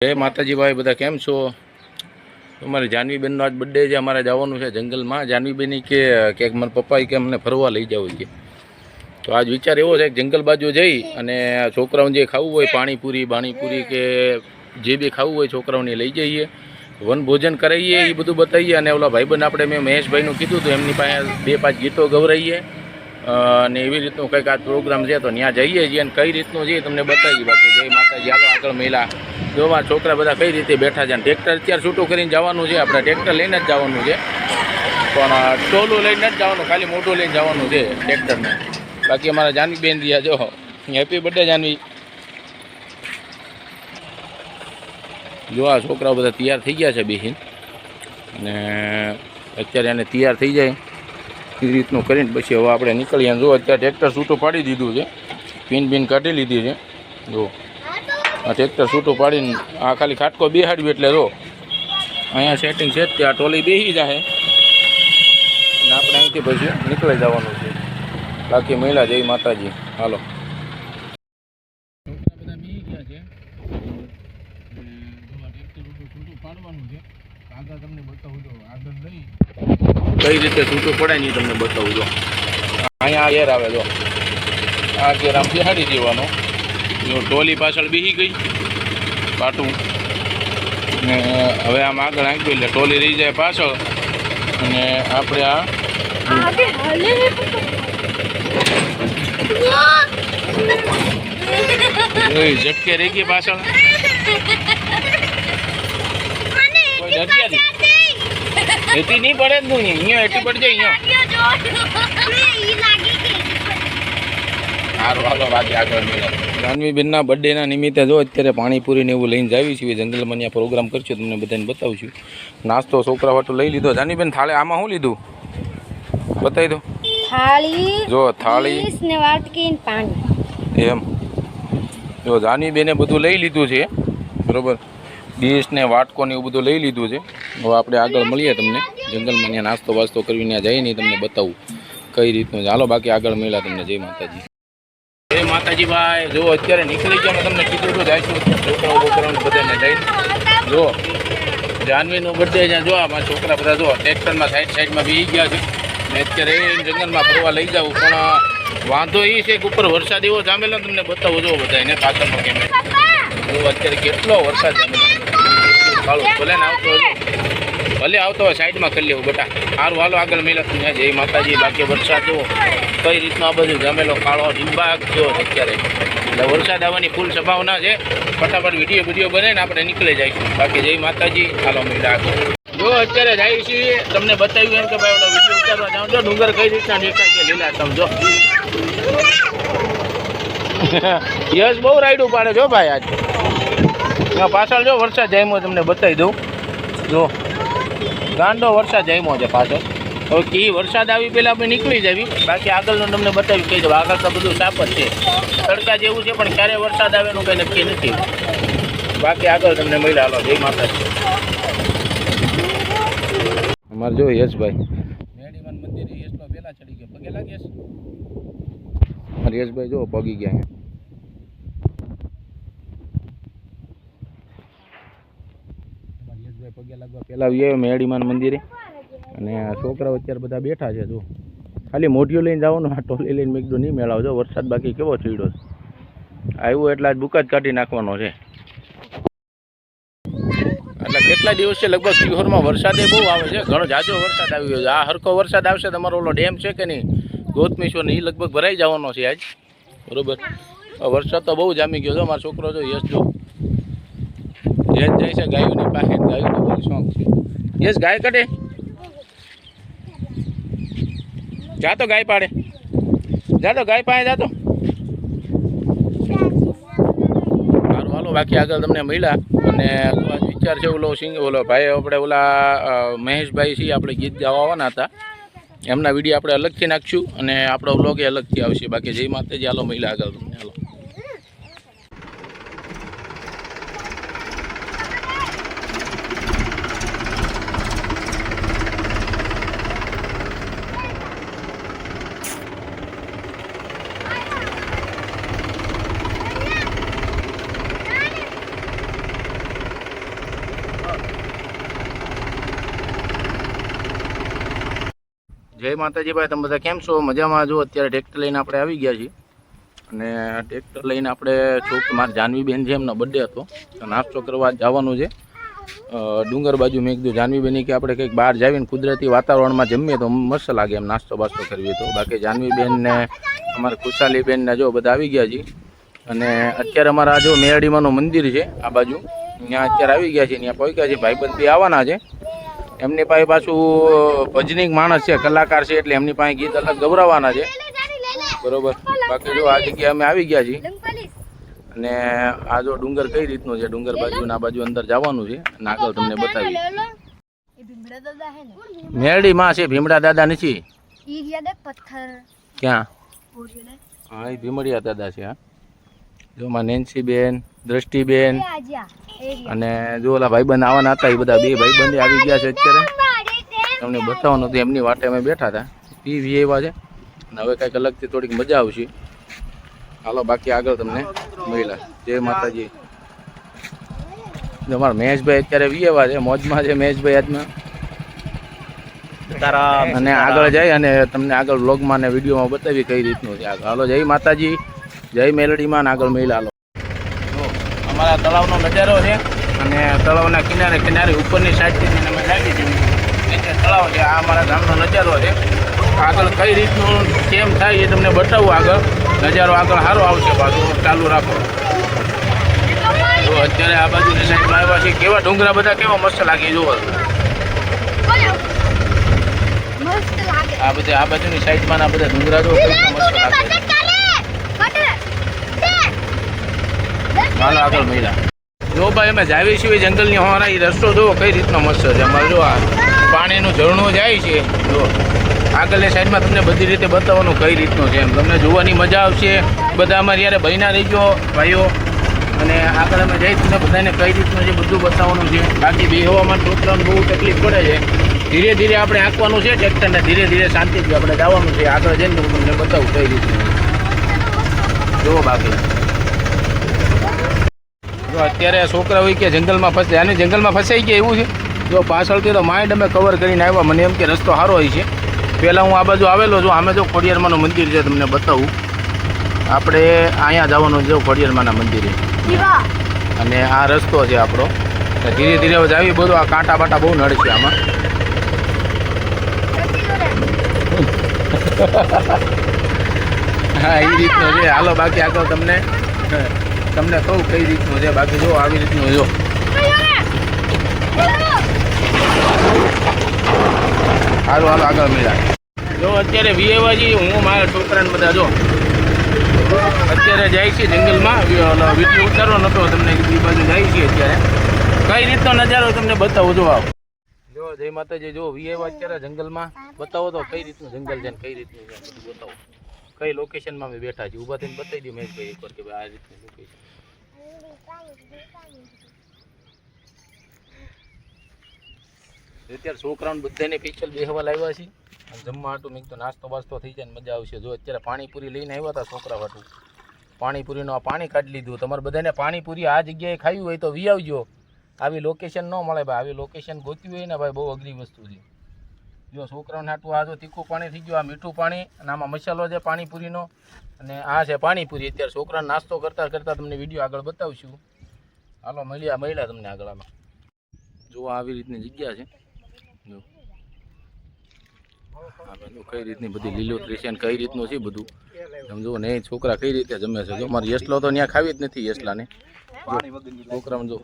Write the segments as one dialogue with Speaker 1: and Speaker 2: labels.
Speaker 1: જય માતાજી ભાઈ, બધા કેમ છો? અમારી જાનવીબેનનો આજ બર્થડે છે. અમારે જવાનું છે જંગલમાં. જાનવીબેની કે મારા પપ્પા કે અમને ફરવા લઈ જાવ છે. તો આજ વિચાર એવો છે કે જંગલ બાજુ જઈ અને છોકરાઓને જે ખાવું હોય પાણીપુરી કે જે બી ખાવું હોય છોકરાઓને લઈ જઈએ, વનભોજન કરાવીએ, એ બધું બતાવીએ. અને ઓલા ભાઈબંધ આપણે મેં મહેશભાઈનું કીધું તો એમની પાસે 2-5 ગીતો ગવરાવીએ અને એવી રીતનું કંઈક આ પ્રોગ્રામ છે. તો ત્યાં જઈએ છીએ અને કઈ રીતનું છે તમને બતાવીએ. બાકી જય માતાજી. હાલો આગળ મહિલા જોવા છોકરા બધા કઈ રીતે બેઠા છે. ટ્રેક્ટર અત્યારે છૂટું કરીને જવાનું છે. આપણે ટ્રેક્ટર લઈને જ જવાનું છે, પણ ટોલું લઈને જ જવાનું, ખાલી મોટું લઈને જવાનું છે ટ્રેક્ટરને. બાકી અમારા જાનવીબેન રહ્યા જો. Happy birthday Janvi. જો આ છોકરાઓ બધા તૈયાર થઈ ગયા છે બેહીન, અને અત્યારે એને તૈયાર થઈ જાય એ રીતનું કરીને પછી હવે આપણે નીકળીએ. જો અત્યારે ટ્રેક્ટર છૂટું પાડી દીધું છે, પિન કાઢી લીધી છે. જો આ ટ્રેક્ટર છૂટું પાડીને આ ખાલી ખાટકો બેહાડ્યું એટલે જો અહીંયા સેટિંગ છે. ત્યાં ટોલી બેસી જાય અને આપણે અહીંથી પછી નીકળી જવાનું છે. બાકી મહિલા જય માતાજી. હાલો છોકરા બધા બેસી ગયા છે. છૂટું પાડવાનું છે. આગળ તમને બતાવું જો, આગળ લઈ કઈ રીતે છૂટું પડે ને તમને બતાવું જો. અહીંયા એર આવે જો, આ ઘેર આમ બેહાડી દેવાનો. જો ટોલી પાછળ બેસી ગઈ પાટું, ને હવે આમ આગળ આંક્યું એટલે ટોલી રહી જાય પાછળ, અને આપણે આ ઝટકે રહી ગઈ પાછળ. કોઈ ડરતી એટી નહીં પડે જ નહીં, અહીંયા એટી પડી જાય. સારું હાલો બાકી આગળ મળે. જાનવીબેનના બર્થડેના નિમિત્તે જો અત્યારે પાણીપુરીને એવું લઈને જાવી છીએ જંગલમાં. ત્યાં પ્રોગ્રામ કરશું, તમને બધાને બતાવશું. નાસ્તો છોકરા વાટું લઈ લીધો. જાનવીબેન થાળે આમાં શું લીધું બતાવી દો.
Speaker 2: થાળી
Speaker 1: જો થાળી
Speaker 2: ને વાટકી ને પાણી.
Speaker 1: એમ જો જાનવીબેને બધું લઈ લીધું છે બરોબર. ડીશ ને વાટકો ને એવું બધું લઈ લીધું છે. હવે આપણે આગળ મળીએ તમને જંગલમાં. ત્યાં નાસ્તો વાસ્તો કરીને ત્યાં જઈને તમને બતાવું કઈ રીતનું છે. હાલો બાકી આગળ મળ્યા તમને. જય માતાજી. જય માતાજી ભાઈ. જો અત્યારે નીકળી ગયા, તમને કીધું તો જઈશું છોકરાઓને બધાને લઈને. જો જાનવીનું બર્થડે જ્યાં જો અમારા છોકરા બધા જો ટ્રેક્ટરમાં સાઈડમાં બેસી ગયા છે. ને અત્યારે જંગલમાં ફરવા લઈ જાઉં, પણ વાંધો એ છે કે ઉપર વરસાદ એવો જામેલો. તમને બતાવો જો બધા એને પાછળનો કેમેરો જો અત્યારે કેટલો વરસાદ જામેલો. ભલે ને આવતો ભલે આવતો હોય સાઈડમાં કરી લેવું બેટા. સારું હાલો આગળ મેળા તમને. જય માતાજી. બાકી વરસાદ જો કઈ રીતનો આ બધું જમેલો કાળો ડીંબાક જો અત્યારે, એટલે વરસાદ આવવાની ફૂલ સંભાવના છે. ફટાફટ વિડીયો બને ને આપણે નીકળી જાય. બાકી જય માતાજી. હાલો મેળા આગળ જો અત્યારે જાય છીએ. તમને બતાવ્યું એમ કે ભાઈ ઓલો વિડીયો ઉતારવા જાઉં જો ડુંગર કઈ રીતના દેખાય છે લીલા તમ જો. યસ બહુ રાઈડું પાડે જો ભાઈ આજ. પાછળ જો વરસાદ જામ્યો, તમને બતાવી દઉં. જો ગાંડો વરસાદ જામ્યો છે પાછળ. હવે કે વરસાદ આવી પહેલાં આપણે નીકળી જાવી. બાકી આગળનું તમને બતાવ્યું કે આગળ તો બધું સાપ જ છે, તડકા જેવું છે, પણ ક્યારે વરસાદ આવે એનું કંઈ નક્કી નથી. બાકી આગળ તમને મળ્યા. હાલો જય માતાજી. અમારે જો યશભાઈ મેડીમાન મંદિરે યશનો પહેલાં ચડી ગયો. પગે લાગે યશ. અમારે યશભાઈ જો પગી ગયા. પગે લાગવા પહેલાં આવીએ મેડીમાન મંદિરે. અને આ છોકરાઓ અત્યારે બધા બેઠા છે. જો ખાલી મોઢિયું લઈને જવાનું. આ ટોલી લઈને મેં કીધું નહીં મેળવજો. વરસાદ બાકી કેવો ચીડો આવ્યો એટલે આજ બુકા જ કાઢી નાખવાનો છે. એટલે કેટલા દિવસ છે લગભગ શિહોરમાં વરસાદે બહુ આવે છે. ઘણો જાજો વરસાદ આવ્યો છે. આ હરખો વરસાદ આવશે. તમારો ઓલો ડેમ છે કે નહીં ગોતમીશ્વર ને, એ લગભગ ભરાઈ જવાનો છે આજ બરોબર. વરસાદ તો બહુ જામી ગયો છે. અમારો છોકરો જો યશ જો યશ જાય છે ગાયોની પાસે. ગાયોનો બહુ શોખ છે. યશ ગાય કાઢે જાતો, ગાય પાડે જાતો, ગાય પાસે જાતો. સારું હાલો બાકી આગળ તમને મળ્યા. અને વિચાર છે ઓલો ભાઈ આપણે ઓલા મહેશભાઈ છીએ, આપણે ગીત ગાવા આવવાના હતા. એમના વિડીયો આપણે અલગથી નાખશું અને આપણો વ્લોગ એ અલગથી આવશે. બાકી જય માતાજી. હાલો મળ્યા આગળ તમને. હાલો જય માતાજી ભાઈ, તમે બધા કેમ છો? મજામાં? જો અત્યારે ટ્રેક્ટર લઈને આપણે આવી ગયા છીએ અને ટ્રેક્ટર લઈને આપણે મારી જાનવીબેન છે, એમનો બર્થડે હતો તો નાસ્તો કરવા જવાનું છે ડુંગર બાજુ. મેં કીધું જાનવીબેન કે આપણે કંઈક બહાર જાવીને કુદરતી વાતાવરણમાં જમીએ તો મસ્ત લાગે એમ નાસ્તો બાસ્તો કરવી. તો બાકી જાનવીબેન ને અમારે ખુશાલીબેન ને જો બધા આવી ગયા છીએ અને અત્યારે અમારા જો મેરડીમાંનું મંદિર છે આ બાજુ, ત્યાં અત્યારે આવી ગયા છે, ત્યાં પહોંચ્યા છે. ભાઈબંધ બી આવવાના છે, એમની પાસે પાછું ભજનીક માણસ છે, કલાકાર છે, એટલે એમની પાસે ગીત અલગ ગવડાવવાના છે, બરોબર. બાકી જો આ જગ્યાએ અમે આવી ગયા છીએ અને આ જો ડુંગર કઈ રીતનું છે, ડુંગર બાજુ ના બાજુ અંદર જવાનું છે અને આગળ તમને બતાવી. મેરડી માં છે, ભીમડા દાદા નથી. ક્યાં? હા, એ ભીમડિયા દાદા છે. હા, જો માં નેન્સીબેન, દ્રષ્ટિબેન અને જો ઓલા ભાઈબંધ આવવાના હતા, એ બધા બે ભાઈબંધ આવી ગયા છે. અત્યારે તમને બતાવવાનું હતું, એમની વાટે અમે બેઠા હતા, એ એવા છે અને હવે કંઈક અલગથી થોડીક મજા આવશે. હાલો બાકી આગળ તમને મળ્યા. જય માતાજી. અમારા મહેશભાઈ અત્યારે વીએવા છે, મોજમાં છે મહેશભાઈ આજમાં. અને આગળ જાય અને તમને આગળ વ્લોગમાં ને વિડીયોમાં બતાવી કઈ રીતનું છે આગળ. હાલો જય માતાજી, જય મેલડીમાં ને આગળ મળ્યા. હાલો અમારા તળાવનો નજારો છે અને તળાવના કિનારે કિનારે ઉપરની સાઈડથી અમે લાગી છીએ એટલે તળાવ છે. આ અમારા ગામનો નજારો છે. આગળ કઈ રીતનું કેમ થાય એ તમને બતાવું. આગળ નજારો આગળ સારો આવશે, પાછું ચાલુ રાખો. તો અત્યારે આ બાજુની સાઈડમાં આવ્યા છે, કેવા ડુંગરા બધા કેવા મસ્ત લાગે જુઓ. આ બધા આ બાજુની સાઈડમાં આ બધા ડુંગરા જો મસ્ત લાગે. હાલો આગળ મળ્યા. જો ભાઈ અમે જાવી છીએ જંગલની હોવાના, એ રસ્તો જુઓ કઈ રીતનો મસ્ત છે. અમારે જો આ પાણીનું ઝરણું જાય છે, જો આગળની સાઈડમાં તમને બધી રીતે બતાવવાનું કઈ રીતનું છે એમ તમને જોવાની મજા આવશે. બધા અમારે યારે બહીના રહી ગયો ભાઈઓ અને આગળ અમે જઈ તમને બધાને કઈ રીતનું છે બધું બતાવવાનું છે. બાકી બે હવામાન છોકરાઓને બહુ તકલીફ પડે છે. ધીરે ધીરે આપણે આંકવાનું છે ટ્રેક્ટરને, ધીરે ધીરે શાંતિથી આપણે જવાનું છે. આગળ જઈને હું તમને બતાવું કઈ રીતનું જુઓ. બાકી જો અત્યારે છોકરા હોય કે જંગલમાં ફસે, આને જંગલમાં ફસાઈ ગયા એવું છે. જો પાછળથી તો માઇન્ડ અમે કવર કરીને આવ્યા, મને એમ કે રસ્તો સારો હોય છે. પહેલાં હું આ બાજુ આવેલો છું, આમે જો ખોડિયારમાંનું મંદિર છે, તમને બતાવું. આપણે અહીંયા જવાનું છે ખોડિયારમાંના મંદિરે અને આ રસ્તો છે આપણો. ધીરે ધીરે હવે આવી બધું આ કાંટા બાટા બહુ નડે છે આમાં. હા, એ રીતનું છે. હાલો બાકી આગળ તમને કહું કઈ રીતનું છે. બાકી જો આવી રીતનું જો હાલો હાલો આગળ મળ્યા. જો અત્યારે વીએવાજી હું મારા છોકરાને બધા જો અત્યારે જાય છે જંગલમાં. વિડીયો ઉતારવો નતો તમને, એ બાજુ જાય છે અત્યારે. કઈ રીતનો નજારો તમને બતાવું. જો આવ જો જય માતાજી. જો વીએવા અત્યારે જંગલમાં બતાવો તો કઈ રીતનું જંગલ છે ને કઈ રીતનું છે બધું બતાવો. કઈ લોકેશનમાં અમે બેઠા છીએ ઊભા થઈને બતાવી દઉં મહેશભાઈ એકવાર કે ભાઈ આ રીતની લોકેશન. અત્યારે છોકરાઓને બધાને સ્પેશિયલ બેહવા લાવ્યા છીએ અને જમવા હાટું મેં તો નાસ્તો બાસ્તો થઈ જાય ને મજા આવશે. જો અત્યારે પાણીપુરી લઈને આવ્યા હતા છોકરા હાટું, પાણીપુરીનું આ પાણી કાઢી લીધું. તમારે બધાને પાણીપુરી આ જગ્યાએ ખાવી હોય તો વી આવજો. આવી લોકેશન ન મળે ભાઈ, આવી લોકેશન ગોતી હોય ને ભાઈ બહુ અઘરી વસ્તુ છે. જો છોકરાઓને હાટું આ જો તીખું પાણી થઈ ગયું, આ મીઠું પાણી અને આમાં મસાલો છે પાણીપુરીનો અને આ છે પાણીપુરી. અત્યારે છોકરાને નાસ્તો કરતાં કરતાં તમને વિડીયો આગળ બતાવશું. હાલો મળ્યા તમને આગળ. આમાં જો આવી રીતની જગ્યા છે. જો આ બધું કઈ રીતની બધી લીલોતરી છે કઈ રીતનું છે બધું સમજો ને. છોકરા કઈ રીતે જમે છે. જો મારે યસલો તો ત્યાં ખાવી જ નથી યસલાને. છોકરામાં જો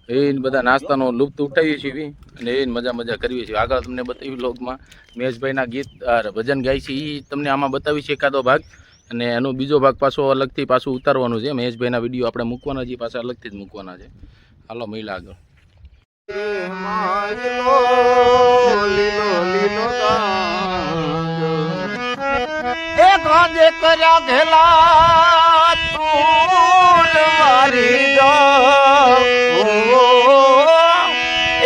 Speaker 1: એ બધા નાસ્તાનો લુપ્ત ઉઠાવીએ છીએ અને એ મજા કરવી છે. આગળ તમને બતાવી વ્લોગમાં મહેશભાઈના ગીત ભજન ગાય છે, એ તમને આમાં બતાવી છે એકાદો ભાગ અને એનો બીજો ભાગ પાછો અલગથી પાછું ઉતારવાનું છે. મહેશભાઈના વિડીયો આપણે મૂકવાના છે, પાછા અલગથી જ મૂકવાના છે. હાલો મહિલા આગળ.
Speaker 3: ગાંધે કર્યા ઘેલા તું મારી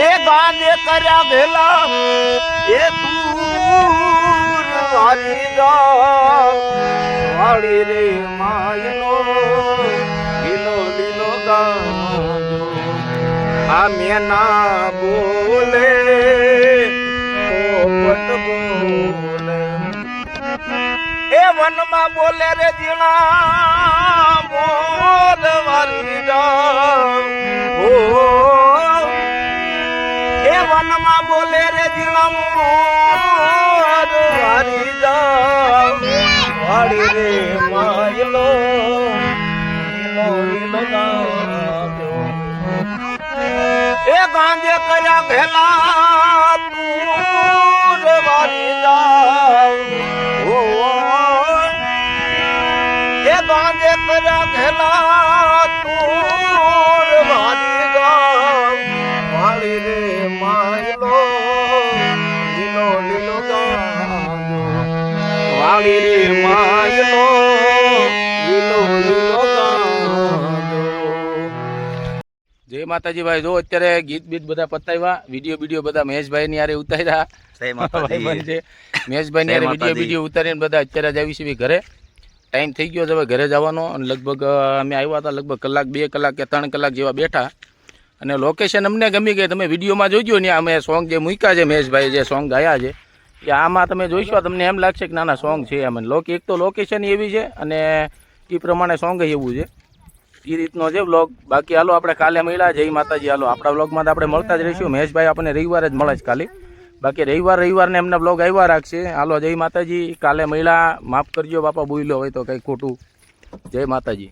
Speaker 3: એ ગાંધે કર્યા ઘેલા એ તું મારી વાળી રે માયનો લીલો લીલો ગાંજો આ મેના બોલે ઘટ બોલે એ વનમાં બોલે રે જીણા બોલ વારી જાવ એ વનમાં બોલે રે જીણા બોલ વારી જાવ વાડી રે માયલો લીલો લીલો ગાજો એ ગાંજે કર્યા ભેલા તું વારી જાવ એ ગાંજે કર્યા ભેલા તું વારી જાવ વાળી રે માયલો લીલો લીલો ગાજો વાળી રે માયલો લીલો લીલો ગાજો
Speaker 1: જય માતાજી ભાઈ. જો અત્યારે ગીત બીત બધા પતાવ્યા, વિડીયો બધા મહેશભાઈ ની હારે ઉતાર્યા. ભાઈબંધ છે મહેશભાઈ ની હારે વિડીયો ઉતારીને બધા અત્યારે જ આવી છે ઘરે. ટાઈમ થઈ ગયો છે હવે ઘરે જવાનો. અને લગભગ અમે આવ્યા હતા લગભગ કલાક 2 કલાક કે 3 કલાક જેવા બેઠા. અને લોકેશન અમને ગમી ગઈ. તમે વિડીયોમાં જોઈજો ને અમે સોંગ જે મૂક્યા છે મહેશભાઈ જે સોંગ ગાયા છે એ આમાં તમે જોઈશો તમને એમ લાગશે કે નાના સોંગ છે એમ. એક તો લોકેશન એવી છે અને એ પ્રમાણે સોંગ એવું છે. એ રીતનો છે વ્લોગ. બાકી હાલો આપણે કાલે મળ્યા. જય માતાજી. હાલો આપણા વ્લોગમાં તો આપણે મળતા જ રહીશું. મહેશભાઈ આપણને રવિવારે જ મળે છે ખાલી. બાકી રવિવારને એમના વ્લોગ આવ્યા રાખશે. હાલો જય માતાજી. કાલે મળ્યા. માફ કરજો બાપા, બોલ્યો હોય તો કંઈ ખોટું. જય માતાજી.